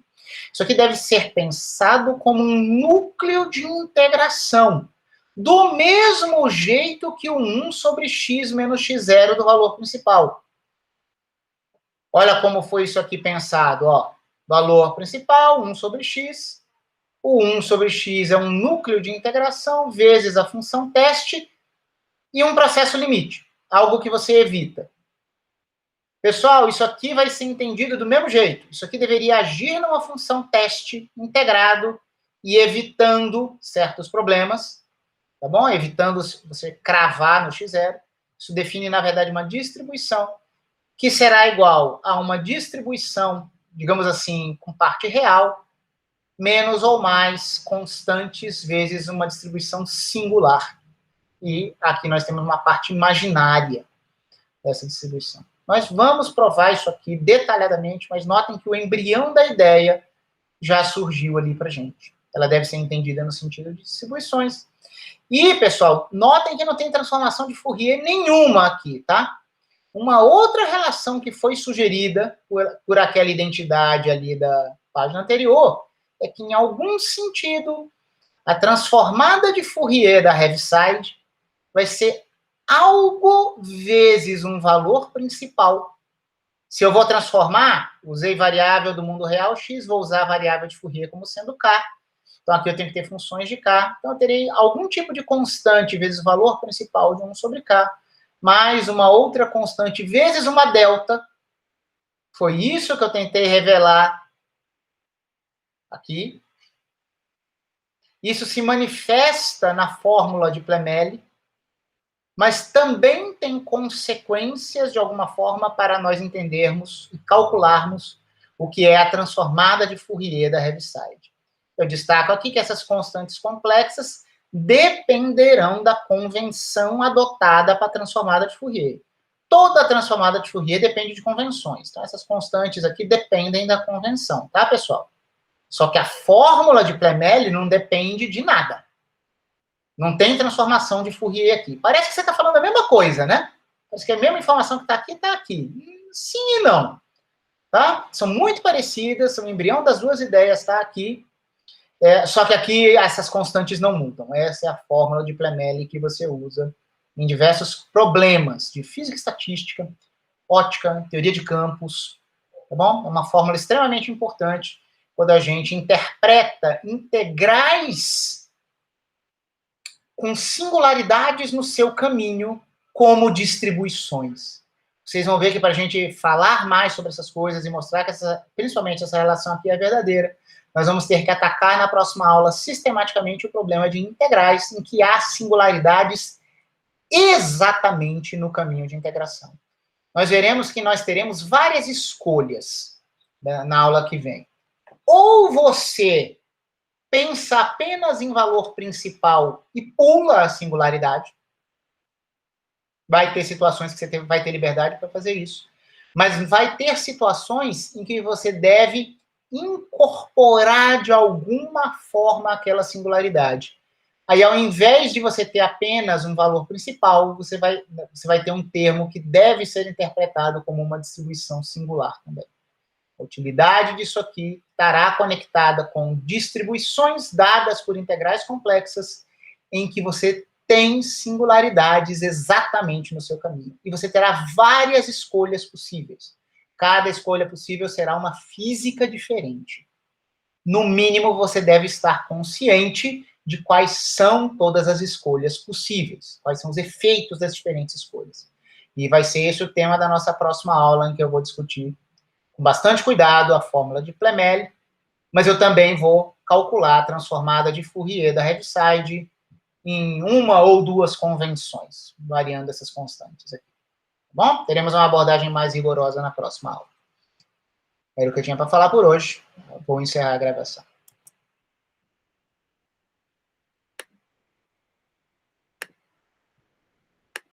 Isso aqui deve ser pensado como um núcleo de integração, do mesmo jeito que o 1 sobre x menos x0 do valor principal. Olha como foi isso aqui pensado, ó. Valor principal, 1 sobre x. O 1 sobre x é um núcleo de integração vezes a função teste e um processo limite, algo que você evita. Pessoal, isso aqui vai ser entendido do mesmo jeito. Isso aqui deveria agir numa função teste integrado e evitando certos problemas, tá bom? Evitando você cravar no x0. Isso define, na verdade, uma distribuição que será igual a uma distribuição, digamos assim, com parte real, menos ou mais constantes vezes uma distribuição singular. E aqui nós temos uma parte imaginária dessa distribuição. Nós vamos provar isso aqui detalhadamente, mas notem que o embrião da ideia já surgiu ali para a gente. Ela deve ser entendida no sentido de distribuições. E, pessoal, notem que não tem transformação de Fourier nenhuma aqui, tá? Uma outra relação que foi sugerida por aquela identidade ali da página anterior é que, em algum sentido, a transformada de Fourier da Heaviside vai ser algo vezes um valor principal, Se eu vou transformar, usei variável do mundo real x, vou usar a variável de Fourier como sendo k. Então, aqui eu tenho que ter funções de k. Então, eu terei algum tipo de constante vezes o valor principal de 1 sobre k, mais uma outra constante vezes uma delta. Foi isso que eu tentei revelar aqui. Isso se manifesta na fórmula de Plemele, mas também tem consequências, de alguma forma, para nós entendermos e calcularmos o que é a transformada de Fourier da Heaviside. Eu destaco aqui que essas constantes complexas dependerão da convenção adotada para a transformada de Fourier. Toda transformada de Fourier depende de convenções, tá? Essas constantes aqui dependem da convenção, tá, pessoal? Só que a fórmula de Plemele não depende de nada. Não tem transformação de Fourier aqui. Parece que você está falando a mesma coisa, né? Parece que a mesma informação que está aqui, está aqui. Sim e não. Tá? São muito parecidas, o embrião das duas ideias está aqui. Só que aqui essas constantes não mudam. Essa é a fórmula de Plemele que você usa em diversos problemas de física e estatística, ótica, teoria de campos. Tá bom? É uma fórmula extremamente importante quando a gente interpreta integrais com singularidades no seu caminho como distribuições. Vocês vão ver que para a gente falar mais sobre essas coisas e mostrar que principalmente essa relação aqui é verdadeira, nós vamos ter que atacar na próxima aula sistematicamente o problema de integrais em que há singularidades exatamente no caminho de integração. Nós veremos que nós teremos várias escolhas, né, na aula que vem. Ou você pensa apenas em valor principal e pula a singularidade. Vai ter situações que você vai ter liberdade para fazer isso. Mas vai ter situações em que você deve incorporar de alguma forma aquela singularidade. Aí, ao invés de você ter apenas um valor principal, você vai ter um termo que deve ser interpretado como uma distribuição singular também. A utilidade disso aqui estará conectada com distribuições dadas por integrais complexas em que você tem singularidades exatamente no seu caminho. E você terá várias escolhas possíveis. Cada escolha possível será uma física diferente. No mínimo, você deve estar consciente de quais são todas as escolhas possíveis, quais são os efeitos das diferentes escolhas. E vai ser esse o tema da nossa próxima aula, em que eu vou discutir com bastante cuidado a fórmula de Plemele, mas eu também vou calcular a transformada de Fourier da Heaviside em uma ou duas convenções, variando essas constantes aqui. Tá bom? Teremos uma abordagem mais rigorosa na próxima aula. Era o que eu tinha para falar por hoje. Eu vou encerrar a gravação.